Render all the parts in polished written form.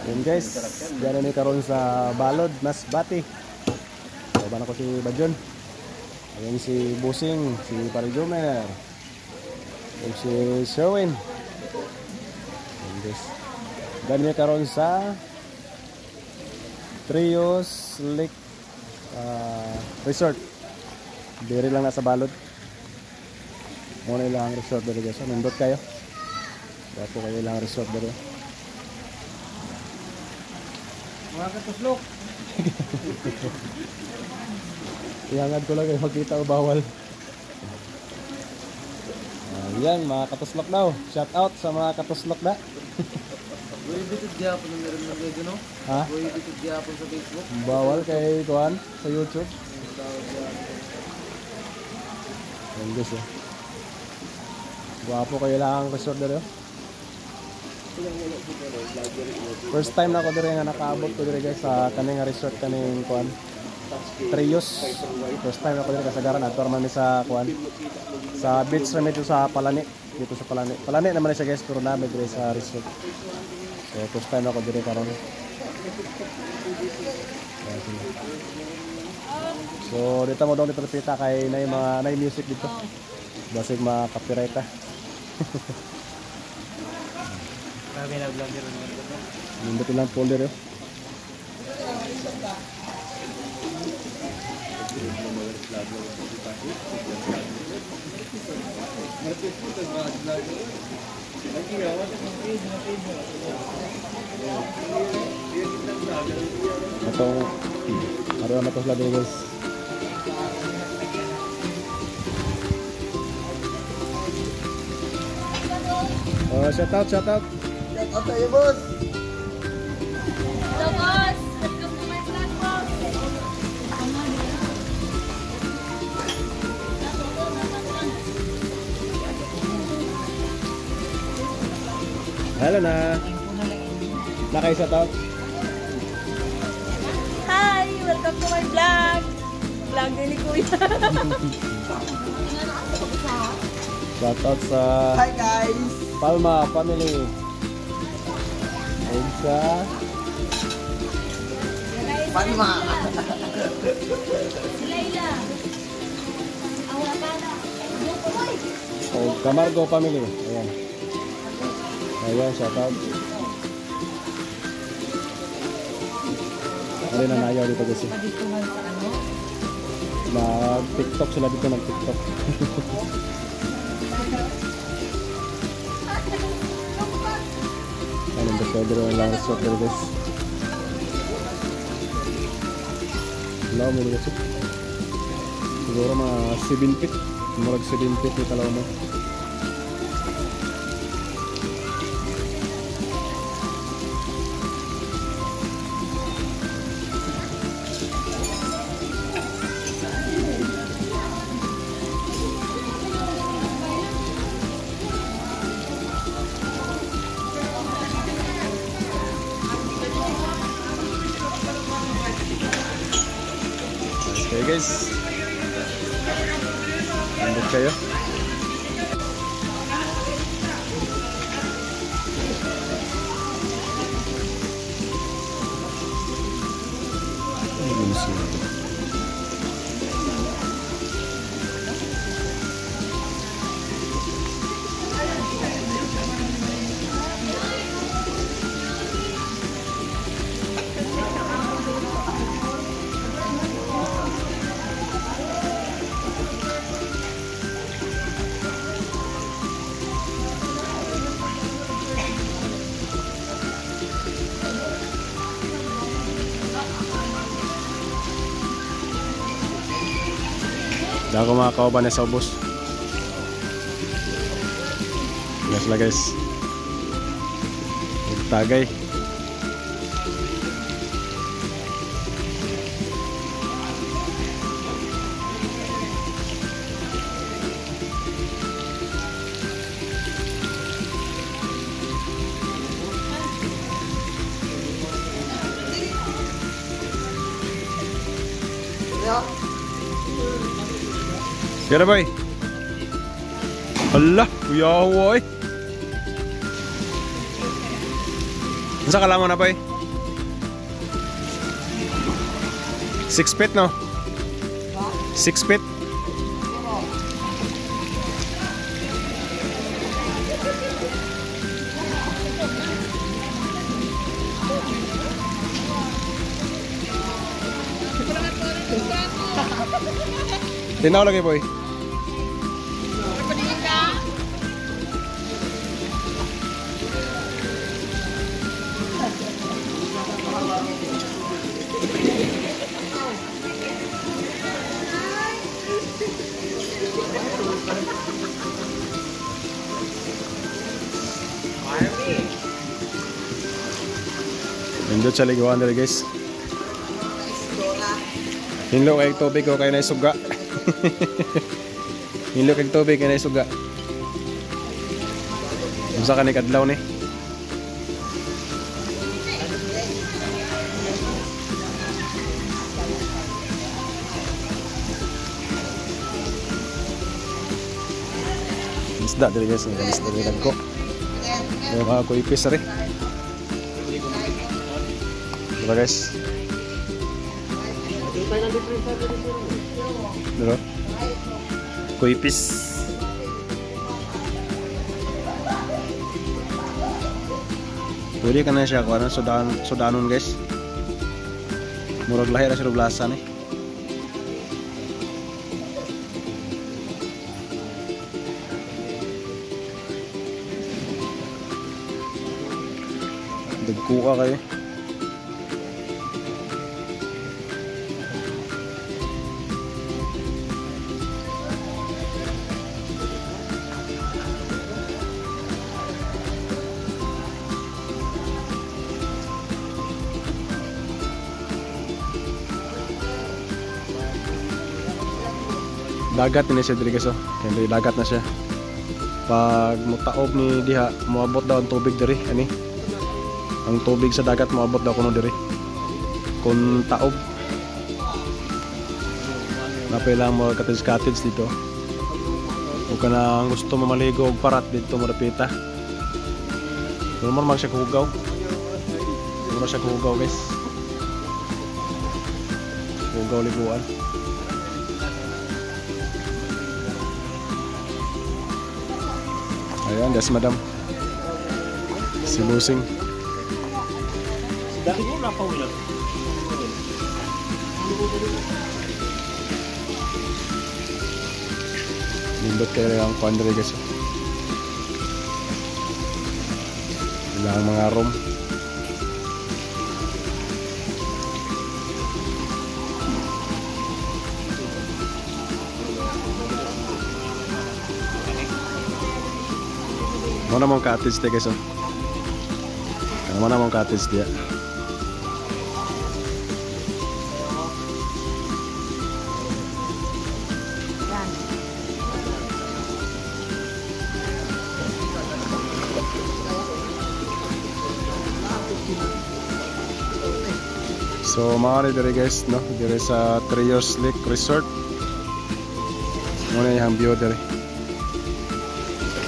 Yun guys, gano'n ni karon sa Balod, Masbate. Kaban ako si Badjon. Ayan si Busing, si Parijomer. Ayan si Sherwin. Yun guys. Gano'n ni karon sa Trios Lake Resort. Diri lang nasa Balod. Muna ilang resort dito guys. Nandot kayo. Wapo kayo ilang resort dito. Mga katuslok. Iangad ko lang kayo makita o bawal. Yan mga katuslok daw. Shout out sa mga katuslok na. Buhay bitid gyapon ng meron ng video no? Ha? Buhay bitid gyapon sa Facebook. Bawal kay Kuan sa YouTube. Yan guys eh. Wapo kayo lang resort dito. First time na ako dire nga nakaabot ko dire guys sa kaning resort kaning Kuan Trios. First time ako dire kasagaran adto man ni sa Kuan sa beach ra medyo sa Palani, dito sa Palani. Palani naman siya guys pero namin dire sa resort. So first time ako dire karon. So dito mo daw dito pita kay nay mga nay music dito. Basig ma-copyright ta. Kami na vlogger rin. Nandito lang folder yun. Itong araw na ito sila dito guys. Shout out, shout out. Shout out tayo boss. Hello boss, welcome to my vlog boss. Hello na. Naka-shout out. Hi, welcome to my vlog. Vlog din ni Kuya. Shout out sa Hi guys. Palma family. Ayun sa Palma. Layla. Awabala. Camargo family. Ayan. Ayan, shout out. Ano na nayaw dito kasi. Nag-TikTok sila dito, nag-TikTok. Ano ba siya dito lang resort dito guys. Talaw mo dito. Siguro mga 7 feet. Murag 7 feet yung talaw mo. Okay guys, nandun kayo. Dako mga kauban na sa ubos. Yes lah guys. Tagay. Kira boy. Allah, kuya boy. Unsa ka lamon na boy? 6 feet no? 6 feet. Tinaw lagi boy. Indot sa liguan dali guys. Hinlo kay tubig ko kay naisuga. Hinlo kay tubig kay naisuga. Usa ka ni kadlaw ni. Isda dali guys, isda dali ko. Ay mga kuipis rin. Diba guys? Diba? Kuipis. Pwede ka na siya kung ano, sudanon guys. Murag lahir na siya ruglasan eh. Dagkuka kayo. Dagat ni siya dili guys oh. Kaya dagat na siya. Pag mutaob ni diha, moabot daw ang tubig diri ani. Ang tubig sa dagat moabot daw kuno diri. Kung taob. Napay lang mo cottage dito. Kung ka na gusto mo maligo og parat dito mo dapita. Normal man siya kuhugaw. Normal siya kuhugaw guys. Kuhugaw liguan. Ayan, das madam. Si Busing. Dati mo na paulan. Lindot kayo ang pandre guys. Ilang mga room. Mana mong cottage dia guys oh. Mana mong cottage dia. So maaari diri guys no, diri sa Trios Lake Resort. Muna yung view diri.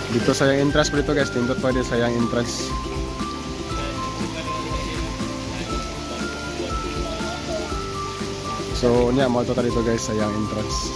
Dito sa yung entrance dito guys, tindot pa din sa yung entrance. So niya mo to dito guys sa yung entrance.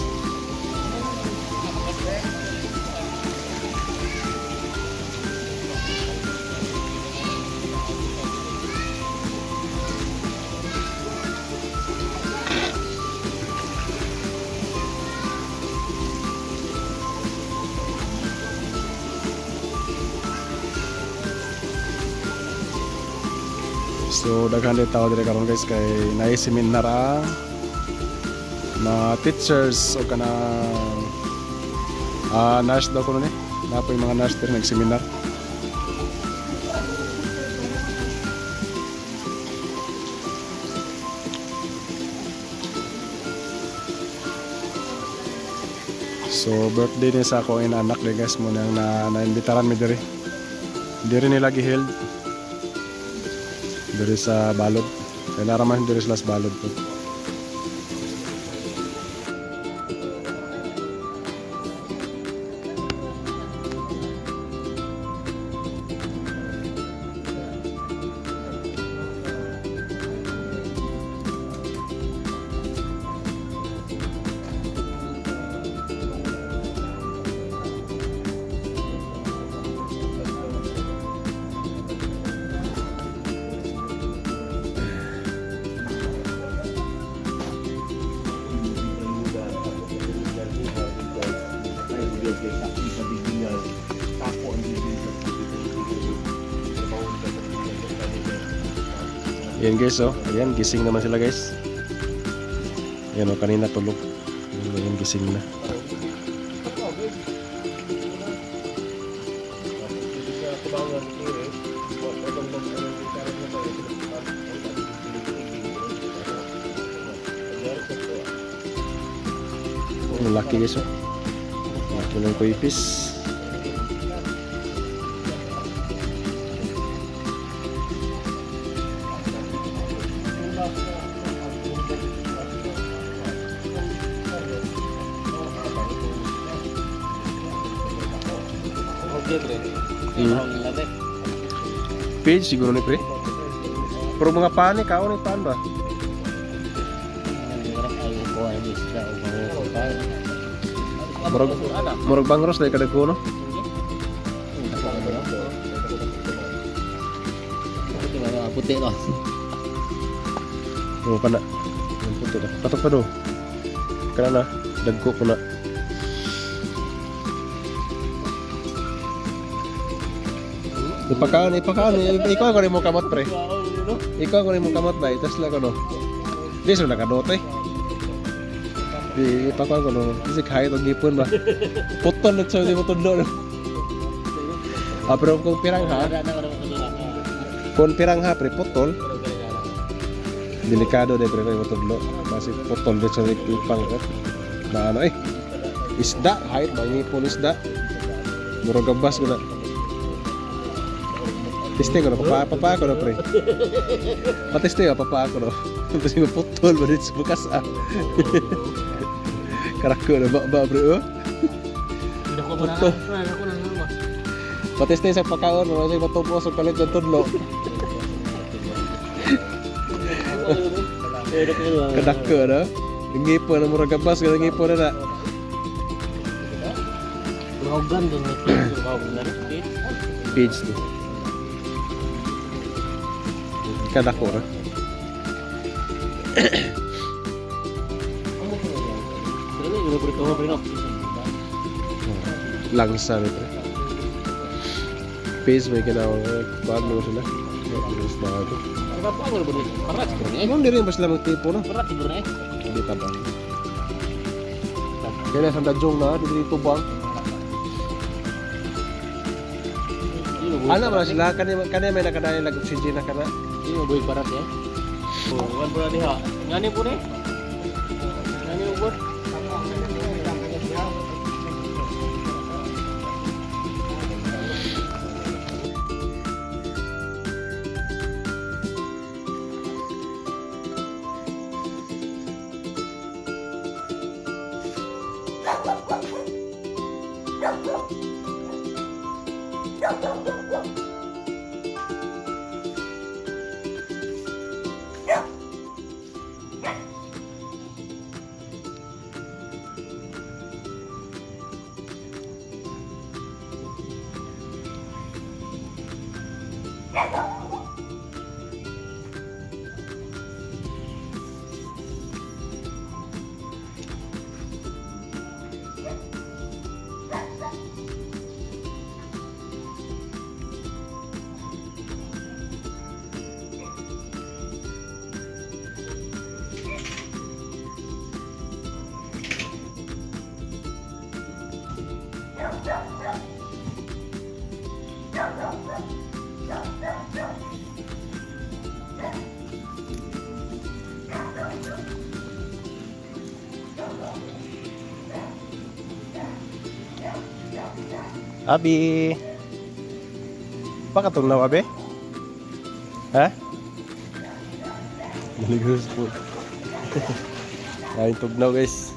So daghan din tao dire karon guys kay naay seminar na teachers o kana nurse daw kuno ni. Napoy mga nurse dire nag-seminar. So birthday ni sa ako ang anak ni guys mo nang naimbitaran mi dire. Dire nila gi-held. Dari sa balod. Kaya naraman dari sa balod po. Ayan guys, oh. Ayan, gising naman sila guys. Ayan, oh, kanina tulog. Ayan, gising na. Ang laki guys, oh. Laki ng kuipis. Page siguro ni pre. Pero mga panik, kao ni paan ba? Murag bangros dari kada kuno. Puti loh. Oh, pana. Yang putih dah. Patok pa do. Kana na dagko ko na. Ipakaan. Ikaw ko rin mo kamot pre. Ikaw ko rin mo kamot ba? Itas lang ko no. Di so nakadote. Di ipakaan ko no. Kasi kahit ang gipon ba. Putol na siya di mo tudlo. Pero kung pirang ha. Kung pirang ha pre putol. Delikado deh pre mo tudlo. Masih putol na siya ipang ko. Na ano isda, kahit ba ngipon isda. Murag gabas ko na. Testing ko na, papa ako na pre. Patesting ko, papa ako na. Tapos yung putol ba dito sa bukas ah. Karako na ba pre oh. Putol. Patesting sa pagkaon, wala siya matupos ang kalit ng tudlo. Kadako na. Yung ngipon na murag gabas, yung ngipon na na. Rogan dun Page to. Kadako na. Langsa ni pre. Page may kinawang kuhaan mo sila. Bilis na ito. Ano rin ba sila magtipo na? Hindi tabang. Kaya sa dadyong na, dito bang. Ano ba sila? Kanya may nakadaya lag-oxygen na ka na? Ini mau buat barat ya. Oh, bukan berani ha. Ngani pun eh. Ngani buat. Abi. Apa katungnaw abi? Ha? Maligus po. Ay tugnaw guys.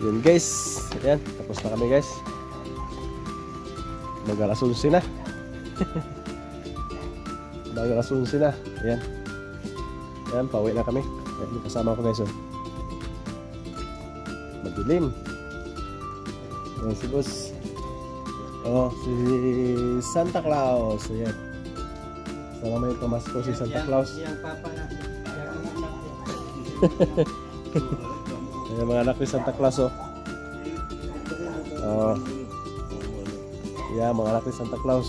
Yun guys, ayan, tapos na kami guys. Mag-alas 11 na. Mag-alas 11 na, ayan. Ayan, pauwi na kami. Ayan, kasama ko guys. Oh. Madilim. Ayan si boss. Oh, si Santa Claus. Ayan. Sama may pamasko si Santa Claus. Yang papa na. Ayan mga anak ni Santa Claus oh. Oh. Yeah, mga anak ni Santa Claus.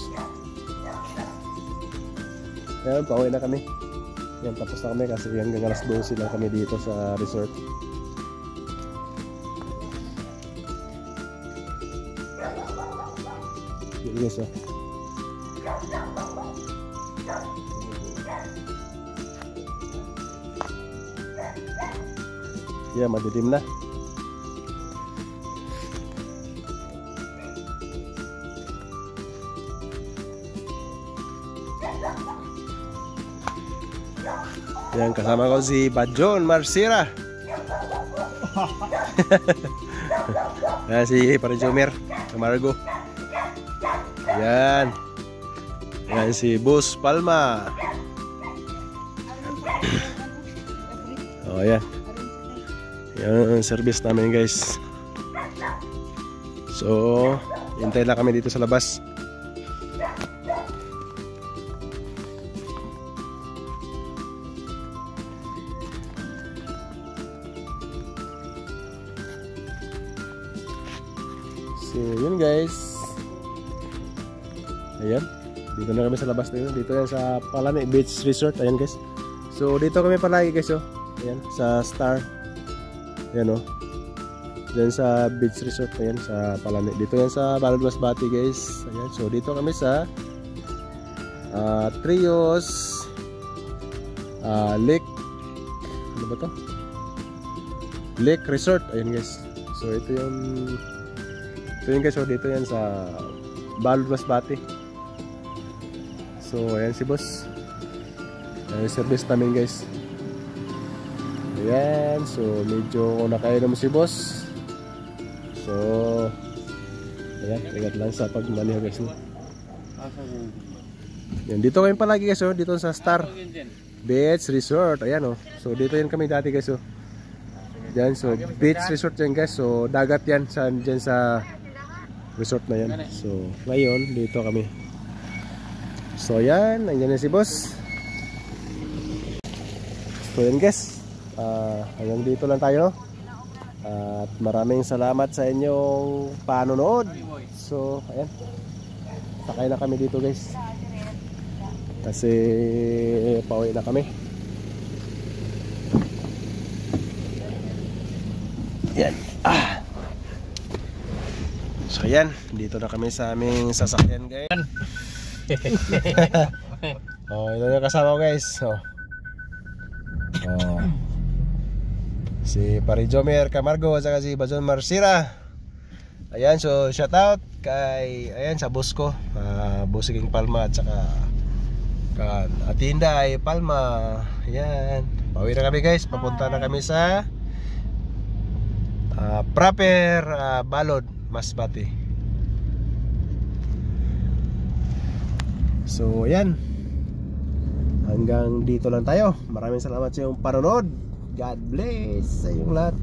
Ayan, pauwi na kami. Yan, tapos na kami kasi hanggang alas 12 lang kami dito sa resort. Yun guys oh. Yeah, madilim na. Yan, kasama ko si Bajon Marcira. Yan, si Parijomer Camargo. Yan. Yan si Bus Palma. Oh, yan. Yan ang service namin guys. So, hintay lang kami dito sa labas. So, yun guys. Ayan. Dito na kami sa labas dito. Dito yan sa Palani Beach Resort. Ayan guys. So, dito kami palagi guys oh. Ayan, sa Star. Ayan oh. Diyan sa Beach Resort. Ayan, sa Palani. Dito yan sa Balod Masbate guys. Ayan. So, dito kami sa Trios Lake. Ano ba to? Lake Resort. Ayan guys. So, ito yung guys, so dito yan sa Balod Masbate. So ayan si boss. Ayan yung service namin guys. Ayan, so medyo nakainom si boss. So ayan, ingat lang sa pagmaniho guys. Yan, dito kami palagi guys, dito sa Star Beach Resort. Ayan oh. So dito yan kami dati guys oh. Yan, so Beach Resort yan guys. So dagat yan dyan sa resort na yan. So ngayon dito kami. So yan, nandiyan na si boss. So yan guys, hanggang dito lang tayo. At maraming salamat sa inyong panonood. So ayan, sakay na kami dito guys. Kasi pauwi na kami. Yan. So yan, dito na kami sa aming sasakyan guys. Oh, ito yung kasama ko guys. Oh. Oh. Si Parijomer Camargo at saka si Bajon Marcira. Ayan, so shout out kay ayan sa boss ko, Bosiging Palma at saka Atinda ay Palma. Ayan, pauwi na kami guys. Papunta na kami sa proper Balod Masbate. So ayan, hanggang dito lang tayo. Maraming salamat sa iyong panonood. God bless sa inyong lahat.